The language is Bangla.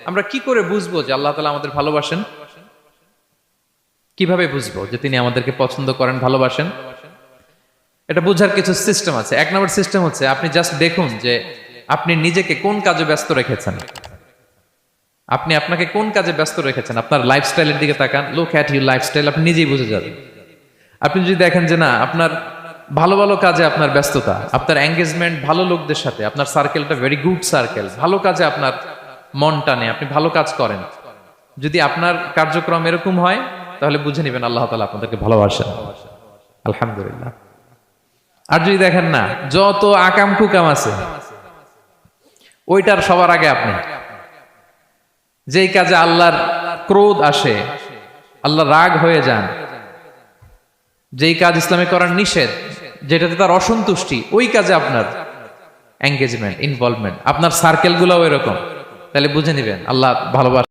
আমরা কি করে বুঝবো যে আল্লাহ তাআলা আমাদের ভালোবাসেন? কিভাবে বুঝবো যে তিনি আমাদেরকে পছন্দ করেন, ভালোবাসেন? এটা বোঝার কিছু সিস্টেম আছে। এক নম্বর সিস্টেম হচ্ছে আপনি জাস্ট দেখুন যে আপনি নিজেকে কোন কাজে ব্যস্ত রেখেছেন। আপনি আপনাকে কোন কাজে ব্যস্ত রেখেছেন, আপনার লাইফস্টাইলের দিকে তাকান। লুক অ্যাট ইউর লাইফস্টাইল, আপনি নিজেই বুঝে যাবেন। আপনি যদি দেখেন যে না, আপনার ভালো ভালো কাজে আপনার ব্যস্ততা, আপনার এঙ্গেজমেন্ট ভালো লোকদের সাথে, আপনার সার্কেলটা ভেরি গুড সার্কেল, ভালো কাজে আপনার মন টানে, আপনি ভালো কাজ করেন, যদি আপনার কার্যক্রম এরকম হয়, তাহলে বুঝে নেবেন আল্লাহ তাআলা আপনাদেরকে ভালোবাসেন। আলহামদুলিল্লাহ। আর যদি দেখেন না, যত আকাম কুকাম আছে ওইটার সবার আগে আপনি, যেই কাজে আল্লাহর ক্রোধ আসে, আল্লাহ রাগ হয়ে যান, যেই কাজ ইসলামে করার নিষেধ, যেটাতে তার অসন্তুষ্টি, ওই কাজে আপনার এঙ্গেজমেন্ট, ইনভলভমেন্ট, আপনার সার্কেল গুলাও এরকম, তাহলে বুঝে নিবেন আল্লাহ ভালোবাসেন।